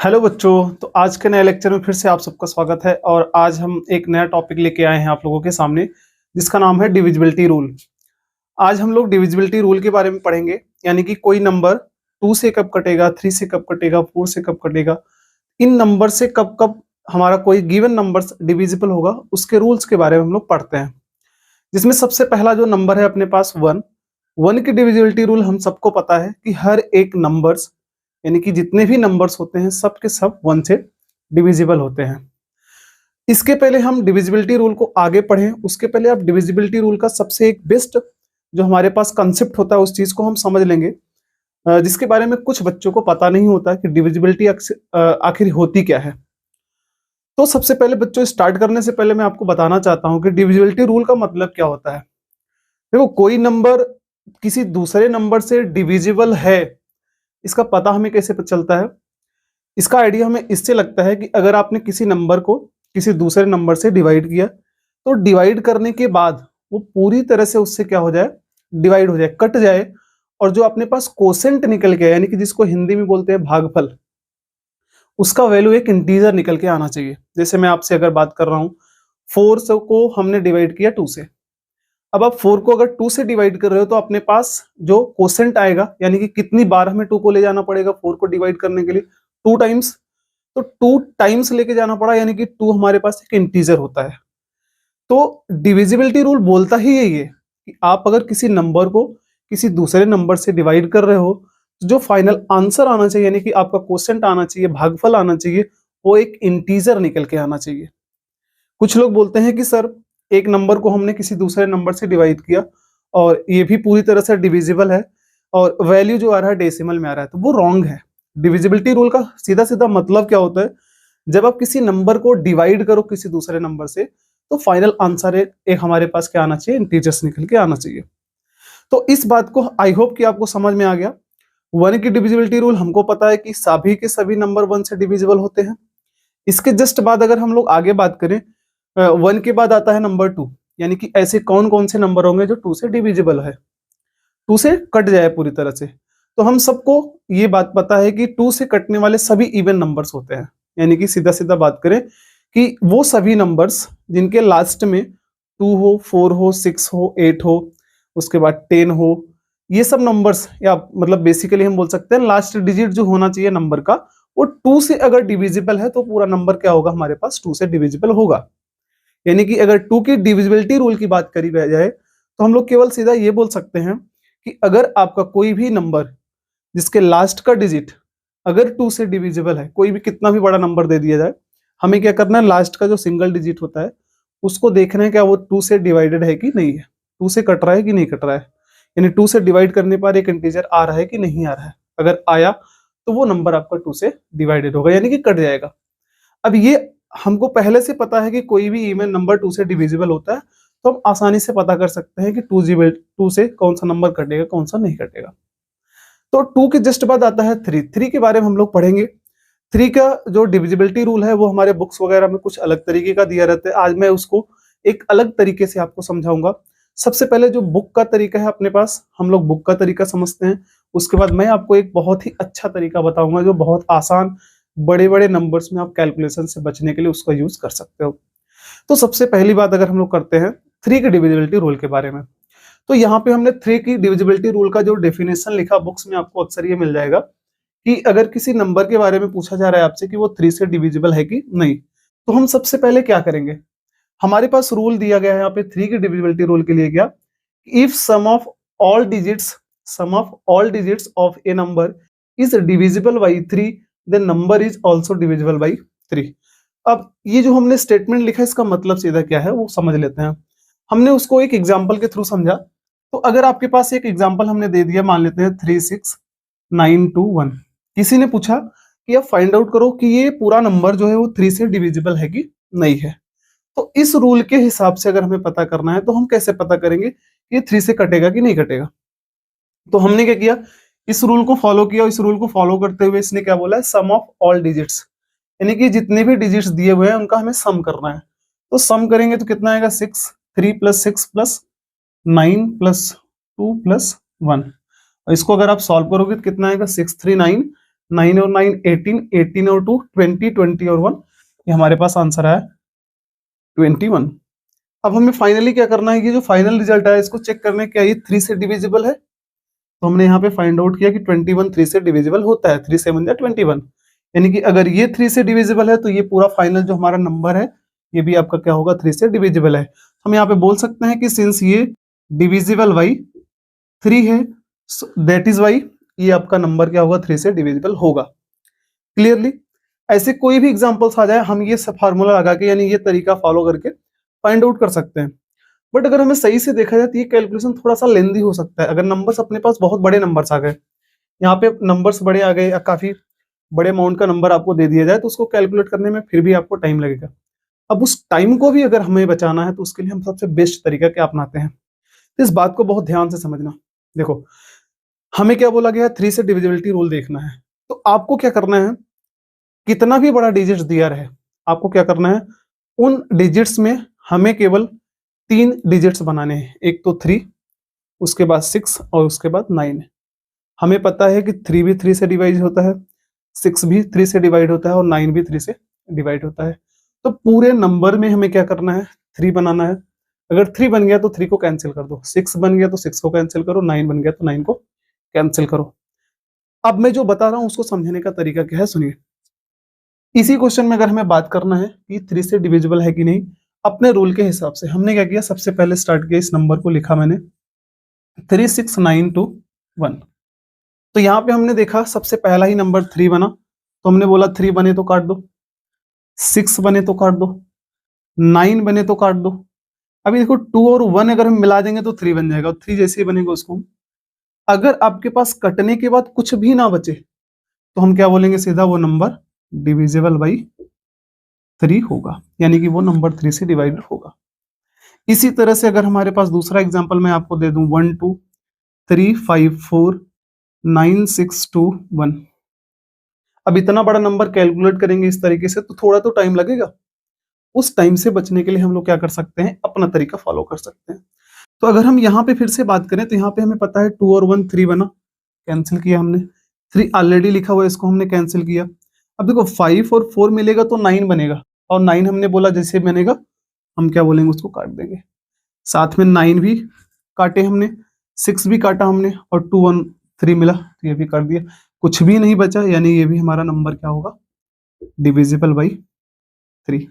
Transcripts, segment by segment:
Hello बच्चों। तो आज के नए लेक्चर में फिर से आप सबका स्वागत है और आज हम एक नया टॉपिक लेके आए हैं आप लोगों के सामने, जिसका नाम है डिविजिबिलिटी रूल। आज हम लोग डिविजिबिलिटी रूल के बारे में पढ़ेंगे, यानी कि कोई नंबर 2 से कब कटेगा, 3 से कब कटेगा, 4 से कब कटेगा, इन नंबर से कब कब हमारा कोई गिवन नंबर डिविजिबल होगा, उसके रूल्स के बारे में हम लोग पढ़ते हैं। जिसमें सबसे पहला जो नंबर है अपने पास 1 की डिविजिबिलिटी रूल हम सबको पता है कि हर एक नंबर्स, यानी कि जितने भी नंबर्स होते हैं सब के सब 1 से डिविजिबल होते हैं। इसके पहले हम डिविजिबिलिटी रूल को आगे पढ़ें, उसके पहले आप डिविजिबिलिटी रूल का सबसे एक बेस्ट जो हमारे पास कंसेप्ट होता है उस चीज को हम समझ लेंगे, जिसके बारे में कुछ बच्चों को पता नहीं होता कि डिविजिबिलिटी आखिर होती क्या है। तो सबसे पहले बच्चों, स्टार्ट करने से पहले मैं आपको बताना चाहता हूं कि डिविजिबिलिटी रूल का मतलब क्या होता है। देखो, कोई नंबर किसी दूसरे नंबर से डिविजिबल है, इसका पता हमें कैसे पता चलता है? इसका आइडिया हमें इससे लगता है कि अगर आपने किसी नंबर को किसी दूसरे नंबर से डिवाइड किया, तो डिवाइड करने के बाद वो पूरी तरह से उससे क्या हो जाए, डिवाइड हो जाए, कट जाए, और जो अपने पास कोसेंट निकल के, यानी कि जिसको हिंदी में बोलते हैं भागफल, उसका वैल्यू एक इंटीजर निकल के आना चाहिए। जैसे मैं आपसे अगर बात कर रहा हूं, 4 को हमने डिवाइड किया 2 से। अब आप 4 को अगर 2 से डिवाइड कर रहे हो तो अपने पास जो कोसेंट आएगा, यानी कि कितनी बार हमें 2 को ले जाना पड़ेगा 4 को डिवाइड करने के लिए, 2 टाइम्स। तो 2 टाइम्स लेके जाना पड़ा, यानी कि 2 हमारे पास एक इंटीजर होता है। तो डिविजिबिलिटी रूल बोलता ही यही है कि आप अगर किसी नंबर को किसी दूसरे नंबर से डिवाइड कर रहे हो, तो जो फाइनल आंसर आना चाहिए, यानी कि आपका क्वोशिएंट आना चाहिए, भागफल आना चाहिए, वो एक इंटीजर निकल के आना चाहिए। कुछ लोग बोलते हैं कि सर, एक नंबर को हमने किसी दूसरे नंबर से डिवाइड किया और ये भी पूरी तरह से डिविजिबल है और वैल्यू जो आ रहा है डेसिमल में आ रहा है, तो वो रॉन्ग है। डिविजिबिलिटी रूल का सीधा सीधा मतलब क्या होता है, जब आप किसी नंबर को डिवाइड करो किसी दूसरे नंबर से, तो फाइनल आंसर एक हमारे पास क्या आना चाहिए, इंटीजर्स निकल के आना चाहिए। तो इस बात को आई होप कि आपको समझ में आ गया। 1 की डिविजिबिलिटी रूल हमको पता है कि सभी के सभी नंबर 1 से डिविजिबल होते हैं। इसके जस्ट बाद अगर हम लोग आगे बात करें, 1 के बाद आता है नंबर 2, यानी कि ऐसे कौन कौन से नंबर होंगे जो 2 से डिविजिबल है, 2 से कट जाए पूरी तरह से। तो हम सबको ये बात पता है कि 2 से कटने वाले सभी इवन नंबर्स होते हैं, यानी कि सीधा सीधा बात करें कि वो सभी नंबर्स जिनके लास्ट में 2 हो, 4 हो, 6 हो, 8 हो, उसके बाद 10 हो, ये सब नंबर्स, या मतलब बेसिकली हम बोल सकते हैं लास्ट डिजिट जो होना चाहिए नंबर का, वो 2 से अगर डिविजिबल है तो पूरा नंबर क्या होगा, हमारे पास 2 से डिविजिबल होगा। यानी कि अगर 2 की डिविजिबिलिटी रूल की बात करी जाए तो हम लोग केवल सीधा ये बोल सकते हैं कि अगर आपका कोई भी नंबर जिसके लास्ट का डिजिट अगर 2 से डिविजिबल है, कोई भी कितना भी बड़ा नंबर दे दिया जाए, हमें क्या करना है, लास्ट का जो सिंगल डिजिट होता है उसको देखना है क्या वो 2 से डिवाइडेड है कि नहीं है, 2 से कट रहा है कि नहीं कट रहा है, यानी 2 से डिवाइड करने पर एक इंटीजर आ रहा है कि नहीं आ रहा है। अगर आया तो वो नंबर आपका 2 से डिवाइडेड होगा, यानी कि कट जाएगा। अब ये हमको पहले से पता है कि कोई भी इवन नंबर 2 से डिविजिबल होता है, तो हम आसानी से पता कर सकते हैं कि 2 से कौन सा नंबर कटेगा, कौन सा नहीं कटेगा। तो 2 के जस्ट बाद आता है 3 के बारे में हम लोग पढ़ेंगे। 3 का जो डिविजिबिलिटी रूल है वो हमारे बुक्स वगैरह में कुछ अलग तरीके का दिया रहता है, आज मैं उसको एक अलग तरीके से आपको समझाऊंगा। सबसे पहले जो बुक का तरीका है अपने पास, हम लोग बुक का तरीका समझते हैं, उसके बाद मैं आपको एक बहुत ही अच्छा तरीका बताऊंगा जो बहुत आसान, बड़े बड़े नंबर्स में आप कैलकुलेशन से बचने के लिए उसका यूज कर सकते हो। तो सबसे पहली बात अगर हम लोग करते हैं 3 की डिविजिबिलिटी रूल के बारे में, तो यहाँ पे हमने 3 की डिविजिबिलिटी रूल का जो डेफिनेशन लिखा बुक्स में, आपको अक्सर ये मिल जाएगा कि अगर किसी नंबर के बारे में पूछा जा रहा है आपसे कि वो 3 से डिविजिबल है कि नहीं, तो हम सबसे पहले क्या करेंगे, हमारे पास रूल दिया गया है यहाँ पे 3 की डिविजिबिलिटी रूल के लिए, क्या, if sum of all digits of a number is divisible by 3, then number is also divisible by 3। अब ये जो हमने स्टेटमेंट लिखा है इसका मतलब सीधा क्या है वो समझ लेते हैं। हमने उसको एक एग्जाम्पल के थ्रू समझा। तो अगर आपके पास एक एग्जाम्पल हमने दे दिया, मान लेते हैं 36921, किसी ने पूछा कि आप फाइंड आउट करो कि ये पूरा नंबर जो है वो 3 से डिविजिबल है कि नहीं है। तो इस रूल के हिसाब से अगर हमें पता करना है तो हम कैसे पता करेंगे कि ये 3 से कटेगा कि नहीं कटेगा। तो हमने क्या किया, इस रूल को फॉलो किया। इस रूल को फॉलो करते हुए इसने क्या बोला है, सम ऑफ ऑल डिजिट्स, यानी कि जितने भी डिजिट्स दिए हुए हैं उनका हमें सम करना है। तो सम करेंगे तो कितना आएगा, 6, 3 + 6 + 9 + 2 + 1। और इसको अगर आप सॉल्व करोगे तो कितना आएगा, 639 9 और 9 18, 18 और 2 20, 20 और 1, ये हमारे पास आंसर आया 21। अब हमें फाइनली क्या करना है, ये जो फाइनल रिजल्ट आया इसको चेक करना है क्या ये 3 से डिविजिबल है। तो हमने यहाँ पे फाइंड आउट किया कि 21 3 से डिविजिबल होता है, 3 7 जा 21, यानी कि अगर ये 3 से डिविजिबल है तो ये पूरा फाइनल जो हमारा नंबर है ये भी आपका क्या होगा, 3 से डिविजिबल है। हम यहाँ पे बोल सकते हैं कि सिंस ये डिविजिबल बाई 3 है, दैट इज वाई ये आपका नंबर क्या होगा, 3 से डिविजिबल होगा। क्लियरली ऐसे कोई भी एग्जांपल्स आ जाए हम ये सब फार्मूला लगा के यानी ये तरीका फॉलो करके फाइंड आउट कर सकते हैं। बट अगर हमें सही से देखा जाए तो ये कैलकुलेशन थोड़ा सा लेंदी हो सकता है। अगर नंबर्स अपने पास बहुत बड़े नंबर्स आ गए, यहाँ पे नंबर्स बड़े आ गए या काफी बड़े अमाउंट का नंबर आपको दे दिया जाए तो उसको कैलकुलेट करने में फिर भी आपको टाइम लगेगा। अब उस टाइम को भी अगर हमें बचाना है तो उसके लिए हम सबसे बेस्ट तरीका क्या अपनाते हैं, तो इस बात को बहुत ध्यान से समझना। देखो हमें क्या बोला गया है, 3 से डिविजिबिलिटी रूल देखना है। तो आपको क्या करना है, कितना भी बड़ा डिजिट्स दिया रहे आपको क्या करना है, उन डिजिट्स में हमें केवल 3 डिजिट्स बनाने हैं। एक तो 3, उसके बाद 6 और उसके बाद 9। हमें पता है कि 3 भी 3 से डिवाइड होता है, 6 भी 3 से डिवाइड होता है और 9 भी 3 से डिवाइड होता है। तो पूरे नंबर में हमें क्या करना है, 3 बनाना है। अगर 3 बन गया तो 3 को कैंसिल कर दो, 6 बन गया तो 6 को कैंसिल करो, 9 बन गया तो 9 को कैंसिल करो। अब मैं जो बता रहा हूं उसको समझने का तरीका क्या है, सुनिए। इसी क्वेश्चन में अगर हमें बात करना है कि 3 से डिविजिबल है कि नहीं, अपने रूल के हिसाब से हमने क्या किया, सबसे पहले स्टार्ट किया, इस नंबर को लिखा मैंने 36921। तो यहाँ पे हमने देखा सबसे पहला ही नंबर 3 बना, तो हमने बोला 3 बने तो काट दो, 6 बने तो काट दो, 9 बने तो काट दो। अभी देखो 2 और 1 अगर हम मिला देंगे तो 3 बन जाएगा, और 3 जैसे ही बनेगा उसको हम, अगर आपके पास कटने के बाद कुछ भी ना बचे तो हम क्या बोलेंगे, सीधा वो नंबर डिविजिबल बाई 3 होगा, यानी कि वो नंबर 3 से डिवाइड होगा। इसी तरह से अगर हमारे पास दूसरा एग्जांपल मैं आपको दे दूं 1 2 3 5 4 9 6 2 1। अब इतना बड़ा नंबर कैलकुलेट करेंगे इस तरीके से तो थोड़ा तो टाइम लगेगा। उस टाइम से बचने के लिए हम लोग क्या कर सकते हैं, अपना तरीका फॉलो कर सकते हैं। तो अगर हम यहाँ पे फिर से बात करें तो यहाँ पे हमें पता है 2 और 1 3 बना, कैंसिल किया हमने, 3 ऑलरेडी लिखा हुआ है इसको हमने कैंसिल किया। अब देखो 5 और 4 मिलेगा तो 9 बनेगा, और 9 हमने बोला जैसे बनेगा हम क्या बोलेंगे, उसको काट देंगे। साथ में 9 भी काटे हमने, 6 भी काटा हमने, और 2 1 3 मिला तो ये भी काट दिया, कुछ भी नहीं बचा, यानी ये भी हमारा नंबर क्या होगा, डिविजिबल बाई 3।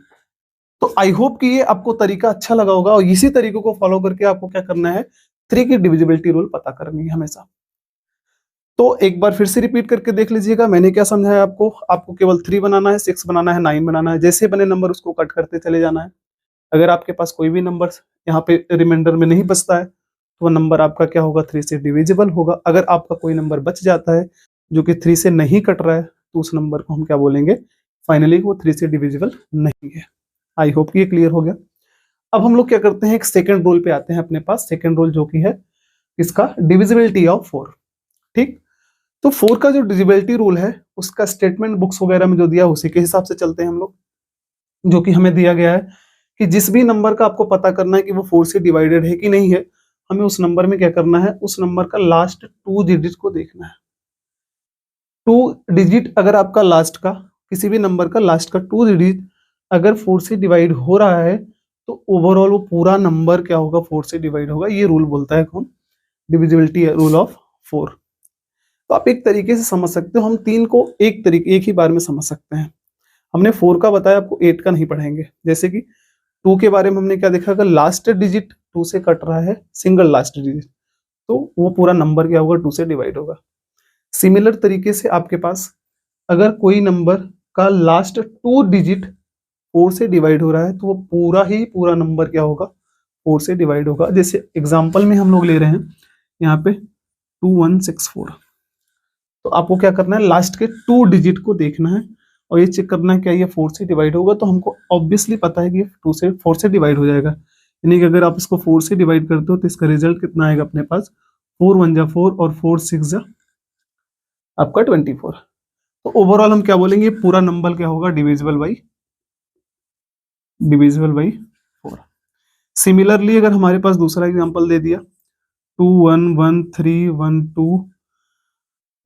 तो आई होप कि ये आपको तरीका अच्छा लगा होगा, और इसी तरीके को फॉलो करके आपको क्या करना है, 3 की डिविजिबिलिटी रूल पता करनी है हमेशा। तो एक बार फिर से रिपीट करके देख लीजिएगा मैंने क्या समझाया आपको। आपको केवल 3 बनाना है, 6 बनाना है, 9 बनाना है, जैसे बने नंबर उसको कट करते चले जाना है। अगर आपके पास कोई भी नंबर यहाँ पे रिमाइंडर में नहीं बचता है तो वह नंबर आपका क्या होगा, 3 से डिविजिबल होगा। अगर आपका कोई नंबर बच जाता है जो कि 3 से नहीं कट रहा है तो उस नंबर को हम क्या बोलेंगे, फाइनली वो 3 से डिविजिबल नहीं है। आई होप ये क्लियर हो गया। अब हम लोग क्या करते हैं, एक सेकेंड रूल पे आते हैं अपने पास। सेकेंड रूल जो कि है इसका डिविजिबिलिटी ऑफ 4। ठीक, तो 4 का जो डिविजिबिलिटी रूल है उसका स्टेटमेंट बुक्स वगैरह में जो दिया उसी के हिसाब से चलते हैं हम लोग। जो कि हमें दिया गया है कि जिस भी नंबर का आपको पता करना है कि वो 4 से डिवाइडेड है कि नहीं है, हमें उस नंबर में क्या करना है, उस नंबर का लास्ट 2 डिजिट को देखना है। 2 डिजिट अगर आपका लास्ट का, किसी भी नंबर का लास्ट का 2 डिजिट अगर 4 से डिवाइड हो रहा है तो ओवरऑल वो पूरा नंबर क्या होगा, 4 से डिवाइड होगा। ये रूल बोलता है कौन, डिविजिबिलिटी रूल ऑफ 4। तो आप एक तरीके से समझ सकते हो, हम 3 को एक ही बार में समझ सकते हैं। हमने 4 का बताया, आपको 8 का नहीं पढ़ाएंगे। जैसे कि 2 के बारे में हमने क्या देखा, अगर लास्ट डिजिट 2 से कट रहा है, सिंगल लास्ट डिजिट, तो वो पूरा नंबर क्या होगा, 2 से डिवाइड होगा। सिमिलर तरीके से आपके पास अगर कोई नंबर का लास्ट 2 डिजिट 4 से डिवाइड हो रहा है तो वो पूरा नंबर क्या होगा, 4 से डिवाइड होगा। जैसे एग्जांपल में हम लोग ले रहे हैं यहाँ पे 2164, तो आपको क्या करना है, लास्ट के 2 डिजिट को देखना है और ये चेक करना है क्या ये 4 से डिवाइड होगा। तो हमको ऑब्वियसली पता है कि 4 से डिवाइड हो जाएगा, यानी कि अगर आप इसको 4 से डिवाइड करते हो तो इसका रिजल्ट कितना आएगा अपने पास, 4 1 जा 4 और 4 6 जा आपका 24। तो ओवरऑल हम क्या बोलेंगे, पूरा नंबर क्या होगा, डिविजिबल बाई 4। सिमिलरली अगर हमारे पास दूसरा एग्जांपल दे दिया 2 1 1 3 1 2,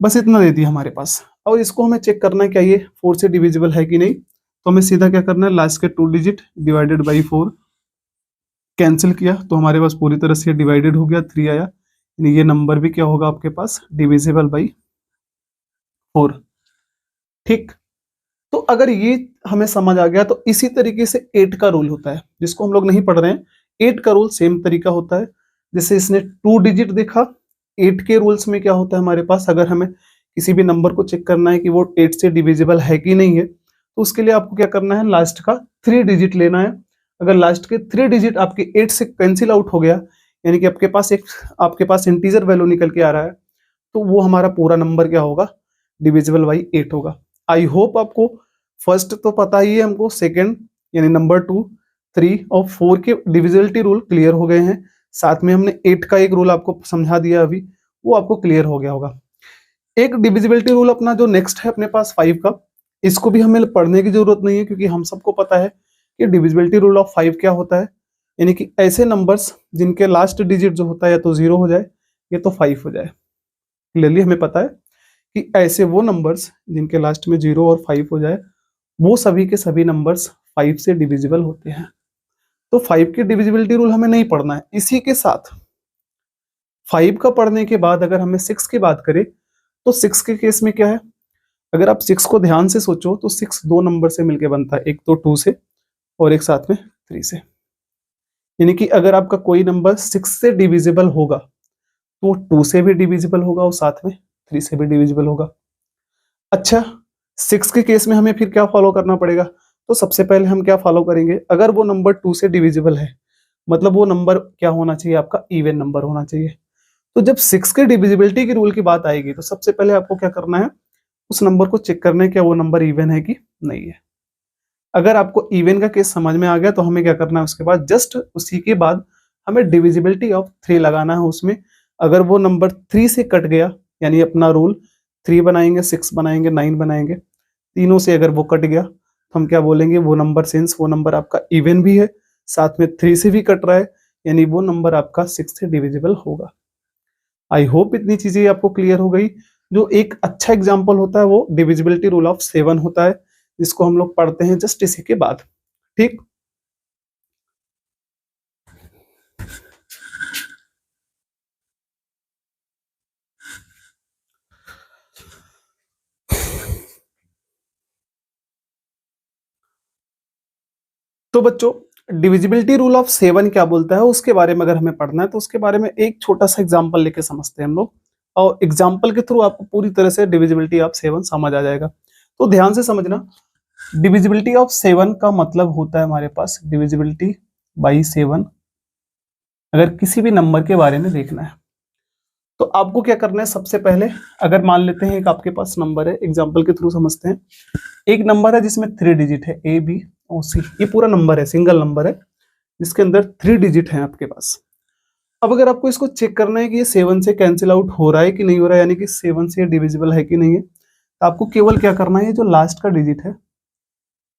बस इतना दे दिया हमारे पास, और इसको हमें चेक करना है क्या ये 4 से डिविजिबल है कि नहीं। तो हमें सीधा क्या करना है, लास्ट के 2 डिजिट डिवाइडेड बाई 4 कैंसिल किया तो हमारे पास पूरी तरह से डिवाइडेड हो गया, 3 आया, यानी ये नंबर भी क्या होगा आपके पास, डिविजिबल बाई 4। ठीक, तो अगर ये हमें समझ आ गया तो इसी तरीके से 8 का रूल होता है, जिसको हम लोग नहीं पढ़ रहे हैं। 8 का रूल सेम तरीका होता है, जैसे इसने 2 डिजिट देखा। 8 के रूल्स में क्या होता है हमारे पास, अगर हमें किसी भी नंबर को चेक करना है कि वो 8 से डिविजिबल है कि नहीं है, तो उसके लिए आपको क्या करना है, लास्ट का 3 डिजिट लेना है। अगर लास्ट के 3 डिजिट आपके 8 से कैंसिल आउट हो गया, यानी कि आपके पास इंटीजर वैल्यू निकल के आ रहा है, तो वो हमारा पूरा नंबर क्या होगा, डिविजिबल बाई 8 होगा। आई होप आपको फर्स्ट तो पता ही है हमको, सेकंड यानी नंबर 2, 3 और 4 के डिविजिबिलिटी रूल क्लियर हो गए हैं। साथ में हमने 8 का एक रूल आपको समझा दिया अभी, वो आपको क्लियर हो गया होगा। एक डिविजिबिलिटी रूल अपना जो नेक्स्ट है अपने पास 5 का, इसको भी हमें पढ़ने की जरूरत नहीं है, क्योंकि हम सबको पता है कि डिविजिबिलिटी रूल ऑफ 5 क्या होता है। यानी कि ऐसे नंबर्स जिनके लास्ट डिजिट जो होता है या तो 0 हो जाए या तो 5 हो जाए। क्लियरली हमें पता है कि ऐसे वो नंबर्स जिनके लास्ट में 0 और 5 हो जाए, वो सभी के सभी नंबर्स 5 से डिविजिबल होते हैं। तो 5 की डिविजिबिलिटी रूल हमें नहीं पढ़ना है। इसी के साथ 5 का पढ़ने के बाद अगर हमें 6 की बात करें, तो 6 के केस में क्या है, अगर आप 6 को ध्यान से सोचो तो 6 दो नंबर से मिलकर बनता है, एक तो 2 से और एक साथ में 3 से। यानी कि अगर आपका कोई नंबर 6 से डिविजिबल होगा तो 2 से भी डिविजिबल होगा और साथ में 3 से भी डिविजिबल होगा। अच्छा, 6 के केस में हमें फिर क्या फॉलो करना पड़ेगा, तो सबसे पहले हम क्या फॉलो करेंगे, अगर वो नंबर 2 से डिविजिबल है, मतलब वो नंबर क्या होना चाहिए, आपका इवन नंबर होना चाहिए। तो जब 6 के डिविजिबिलिटी के रूल की बात आएगी, तो सबसे पहले आपको क्या करना है, उस नंबर को चेक करना है क्या वो नंबर इवन है कि नहीं है। अगर आपको इवन का केस समझ में आ गया, तो हमें क्या करना है, उसके बाद जस्ट उसी के बाद हमें डिविजिबिलिटी ऑफ 3 लगाना है उसमें। अगर वो नंबर 3 से कट गया, यानी अपना रूल 3 बनाएंगे, 6 बनाएंगे, 9 बनाएंगे, तीनों से अगर वो कट गया, तो हम क्या बोलेंगे, वो नंबर सिंस वो नंबर आपका इवन भी है, साथ में 3 से भी कट रहा है, यानी वो नंबर आपका 6 से डिविजिबल होगा। आई होप इतनी चीजें आपको क्लियर हो गई। जो एक अच्छा एग्जाम्पल होता है वो डिविजिबिलिटी रूल ऑफ 7 होता है, जिसको हम लोग पढ़ते हैं जस्ट इसी के बाद। ठीक, तो बच्चों डिविजिबिलिटी रूल ऑफ 7 क्या बोलता है, उसके बारे में अगर हमें पढ़ना है, तो उसके बारे में एक छोटा सा एग्जाम्पल लेके समझते हैं हम लोग, और एग्जाम्पल के थ्रू आपको पूरी तरह से डिविजिबिलिटी ऑफ 7 समझ आ जाएगा। तो ध्यान से समझना, डिविजिबिलिटी ऑफ 7 का मतलब होता है हमारे पास डिविजिबिलिटी बाई 7। अगर किसी भी नंबर के बारे में देखना है, तो आपको क्या करना है, सबसे पहले अगर मान लेते हैं एक आपके पास नंबर है, एग्जाम्पल के थ्रू समझते हैं। एक नंबर है जिसमें 3 डिजिट है, ए बी और सी, ये पूरा नंबर है, सिंगल नंबर है जिसके अंदर 3 डिजिट है आपके पास। अब अगर आपको इसको चेक करना है कि ये 7 से कैंसिल आउट हो रहा है कि नहीं हो रहा है, यानी कि 7 से डिविजिबल है कि नहीं है, तो आपको केवल क्या करना है, ये जो लास्ट का डिजिट है,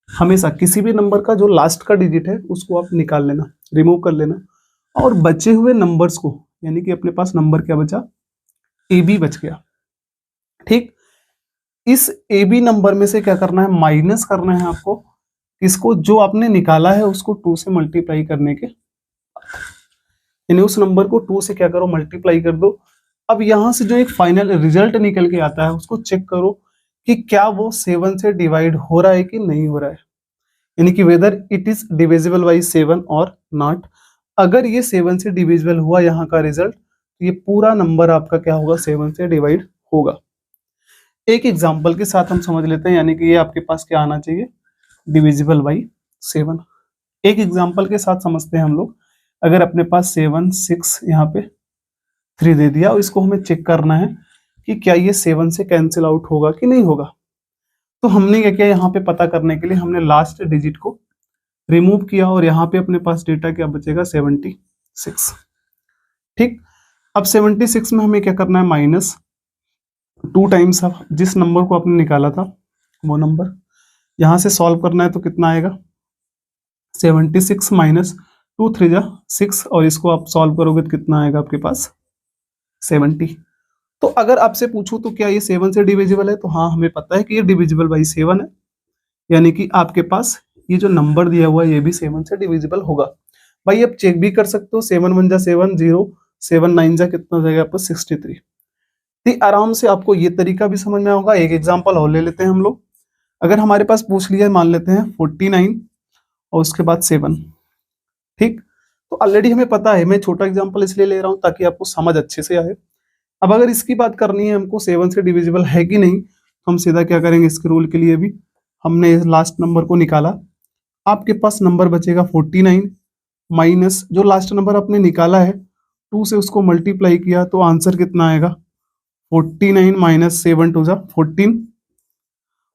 हमेशा किसी भी नंबर का जो लास्ट का डिजिट है उसको आप निकाल लेना, रिमूव कर लेना, और बचे हुए नंबर्स को, यानी कि अपने पास नंबर क्या बचा, ए बी बच गया। ठीक, इस ए बी नंबर में से क्या करना है, माइनस करना है आपको, इसको जो आपने निकाला है उसको 2 से मल्टीप्लाई करने के, यानी उस नंबर को 2 से क्या करो, मल्टीप्लाई कर दो। अब यहां से जो एक फाइनल रिजल्ट निकल के आता है उसको चेक करो कि क्या वो 7 से डिवाइड हो रहा है कि नहीं हो रहा है, यानी कि whether it is divisible by 7 और नॉट। अगर ये 7 से डिविजिबल हुआ यहाँ का रिजल्ट, तो ये पूरा नंबर आपका क्या होगा, 7 से डिवाइड होगा। एक एग्जाम्पल के साथ हम समझ लेते हैं, यानी कि ये आपके पास क्या आना चाहिए, डिविजिबल बाई 7। एक एग्जाम्पल के साथ समझते हैं हम लोग। अगर अपने पास 7 6 यहाँ पे 3 दे दिया और इसको हमें चेक करना है कि क्या ये 7 से कैंसिल आउट होगा कि नहीं होगा, तो हमने क्या किया, यहाँ पे पता करने के लिए हमने लास्ट डिजिट को रिमूव किया और यहाँ पे अपने पास डेटा क्या बचेगा, 76। ठीक, अब 76 में हमें क्या करना है, माइनस 2 टाइम्स ऑफ जिस नंबर को आपने निकाला था वो नंबर, यहां से सॉल्व करना है तो कितना आएगा, 76 माइनस 2 3 जा 6, और इसको आप सॉल्व करोगे तो कितना आएगा आपके पास, 70। तो अगर आपसे पूछूं तो क्या ये 7 से डिविजिबल है, तो हाँ हमें पता है कि ये डिविजिबल बाई 7 है, यानी कि आपके पास ये जो नंबर दिया हुआ है ये भी 7 से डिविजिबल होगा। भाई आप चेक भी कर सकते हो, 7 1 जा 7 0, 7 9 जा कितना हो जाएगा आपको 63। तो आराम से आपको ये तरीका भी समझ में होगा। एक एग्जांपल और ले लेते हैं हम लोग। अगर हमारे पास पूछ लिया, मान लेते हैं 49 और उसके बाद 7, ठीक। तो ऑलरेडी हमें पता है, मैं छोटा एग्जांपल इसलिए ले रहा हूं ताकि आपको समझ अच्छे से आए। अब अगर इसकी बात करनी है हमको 7 से डिविजिबल है कि नहीं, तो हम सीधा क्या करेंगे, इसके रूल के लिए भी हमने इस लास्ट नंबर को निकाला। आपके पास नंबर बचेगा 49 माइनस जो लास्ट नंबर आपने निकाला है 2 से उसको मल्टीप्लाई किया, तो आंसर कितना आएगा 49 माइनस 7 2 जा 14।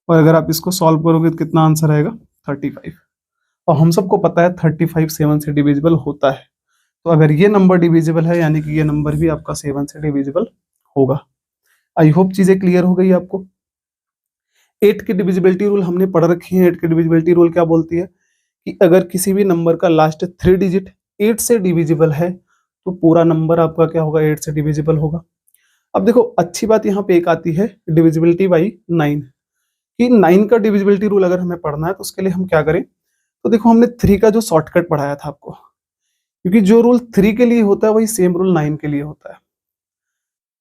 और अगर आप इसको सॉल्व करोगे तो कितना आंसर आएगा 35। और हम सबको पता है 35 7 से डिविजिबल होता है। तो अगर ये नंबर डिविजिबल है यानी कि ये नंबर भी आपका 7 से डिविजिबल होगा। आई होप चीजें क्लियर हो गई आपको। 8 की डिविजिबिलिटी रूल हमने पढ़ रखी है। 8 की डिविजिबिलिटी रूल क्या बोलती है कि अगर किसी भी नंबर का लास्ट 3 डिजिट 8 से डिविजिबल है तो पूरा नंबर आपका क्या होगा 8 से डिविजिबल होगा। अब देखो अच्छी बात यहाँ पे एक आती है डिविजिबिलिटी बाई 9 कि 9 का डिविजिबिलिटी रूल अगर हमें पढ़ना है तो उसके लिए हम क्या करें। तो देखो हमने 3 का जो शॉर्टकट पढ़ाया था आपको, क्योंकि जो रूल 3 के लिए होता है वही सेम रूल 9 के लिए होता है।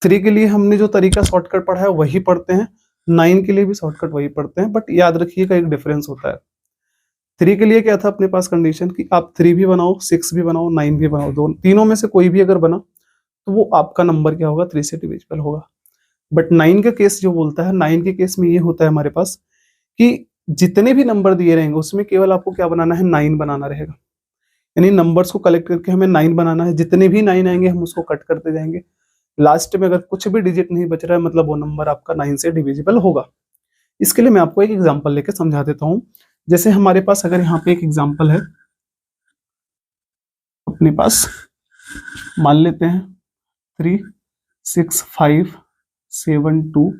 3 के लिए हमने जो तरीका शॉर्टकट पढ़ा है वही पढ़ते हैं, 9 के लिए भी शॉर्टकट वही पढ़ते हैं, बट याद रखिएगा एक डिफरेंस होता है। 3 के लिए क्या था अपने पास कंडीशन कि आप 3 भी बनाओ 6 भी बनाओ 9 भी बनाओ, दोनों तीनों में से कोई भी अगर बना तो वो आपका नंबर क्या होगा 3 से डिविजिबल होगा। बट 9 का केस जो बोलता है, 9 के केस में ये होता है हमारे पास कि जितने भी नंबर दिए रहेंगे उसमें केवल आपको क्या बनाना है 9 बनाना रहेगा। यानी नंबर्स को कलेक्ट करके हमें 9 बनाना है, जितने भी 9 आएंगे हम उसको कट करते जाएंगे। लास्ट में अगर कुछ भी डिजिट नहीं बच रहा है मतलब वो नंबर आपका 9 से डिविजिबल होगा। इसके लिए मैं आपको एक एग्जांपल लेके समझा देता हूं। जैसे हमारे पास अगर यहाँ पे एक एग्जांपल है अपने पास, मान लेते हैं 3 6 5 7 2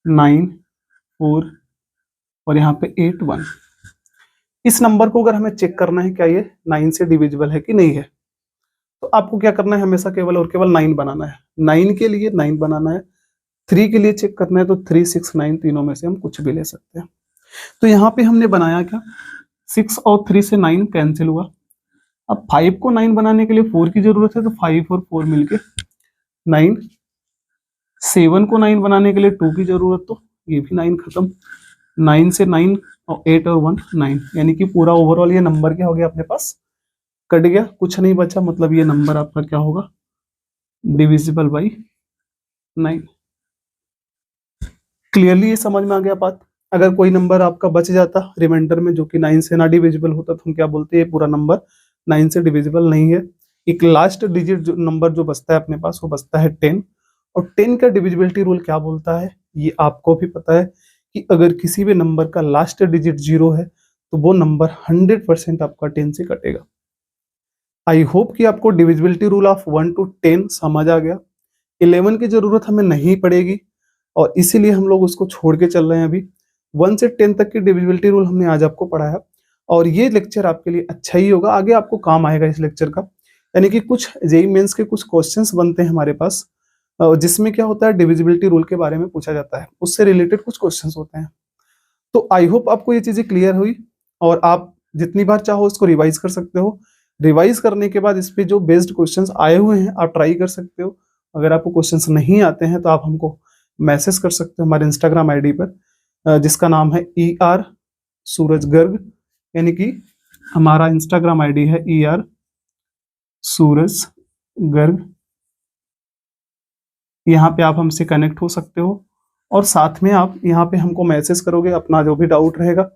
9 4 और यहाँ पे 8 1। इस नंबर को अगर हमें चेक करना है क्या ये 9 से डिविजिबल है कि नहीं है, तो आपको क्या करना है हमेशा केवल और केवल 9 बनाना है। 9 के लिए 9 बनाना है। 3 के लिए चेक करना है तो 3 6 9 तीनों में से हम कुछ भी ले सकते हैं। तो यहाँ पे हमने बनाया क्या, 6 और 3 से 9 कैंसिल हुआ। अब 5 को 9 बनाने के लिए 4 की जरूरत है, तो 5 और 4 मिलके 9। 7 को 9 बनाने के लिए 2 की जरूरत, तो ये भी 9 खत्म। 9 से 9 और 8 और 1 9, यानी कि पूरा ओवरऑल ये नंबर क्या हो गया अपने पास कट गया, कुछ नहीं बचा, मतलब ये नंबर आपका क्या होगा डिविजिबल बाई 9। क्लियरली ये समझ में आ गया बात। अगर कोई नंबर आपका बच जाता रिमाइंडर में जो कि 9 से ना डिविजिबल होता तो हम क्या बोलते हैं पूरा नंबर 9 से डिविजिबल नहीं है। एक लास्ट डिजिट जो नंबर जो बचता है अपने पास वो बचता है 10। और 10 का डिविजिबिलिटी रूल क्या बोलता है ये आपको भी पता है कि अगर किसी भी नंबर का लास्ट डिजिट 0 है तो वो नंबर 100% आपका 10 से कटेगा। आई होप कि आपको डिविजिबिलिटी रूल ऑफ 1 to 10 समझ आ गया। 11 की जरूरत हमें नहीं पड़ेगी और इसीलिए हम लोग उसको छोड़ के चल रहे हैं अभी। 1 से 10 तक की डिविजिबिलिटी रूल हमने आज आपको पढ़ाया और ये लेक्चर आपके लिए अच्छा ही होगा, आगे आपको काम आएगा इस लेक्चर का। यानी कि कुछ जेईई मेंस के कुछ क्वेश्चंस बनते हैं हमारे पास जिसमें क्या होता है डिविजिबिलिटी रूल के बारे में पूछा जाता है, उससे रिलेटेड कुछ क्वेश्चंस होते हैं। तो आई होप आपको ये चीजें क्लियर हुई और आप जितनी बार चाहो इसको रिवाइज कर सकते हो। रिवाइज करने के बाद इस पे जो बेस्ड क्वेश्चंस आए हुए हैं आप ट्राई कर सकते हो। अगर आपको क्वेश्चंस नहीं आते हैं तो आप हमको मैसेज कर सकते हो हमारे इंस्टाग्राम आईडी पर जिसका नाम है ER सूरज गर्ग, यानी कि हमारा इंस्टाग्राम आईडी है ER सूरज गर्ग। यहाँ पे आप हमसे कनेक्ट हो सकते हो और साथ में आप यहाँ पे हमको मैसेज करोगे, अपना जो भी डाउट रहेगा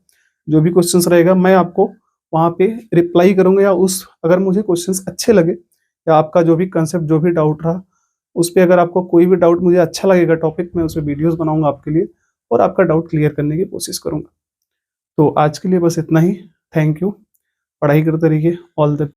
जो भी क्वेश्चंस रहेगा मैं आपको वहाँ पे रिप्लाई करूंगा, या उस अगर मुझे क्वेश्चंस अच्छे लगे या आपका जो भी कंसेप्ट जो भी डाउट रहा उस पर अगर आपको कोई भी डाउट मुझे अच्छा लगेगा टॉपिक में उस पर वीडियोज बनाऊंगा आपके लिए और आपका डाउट क्लियर करने की कोशिश करूंगा। तो आज के लिए बस इतना ही। Thank you. पढ़ाई करते रहिए। All the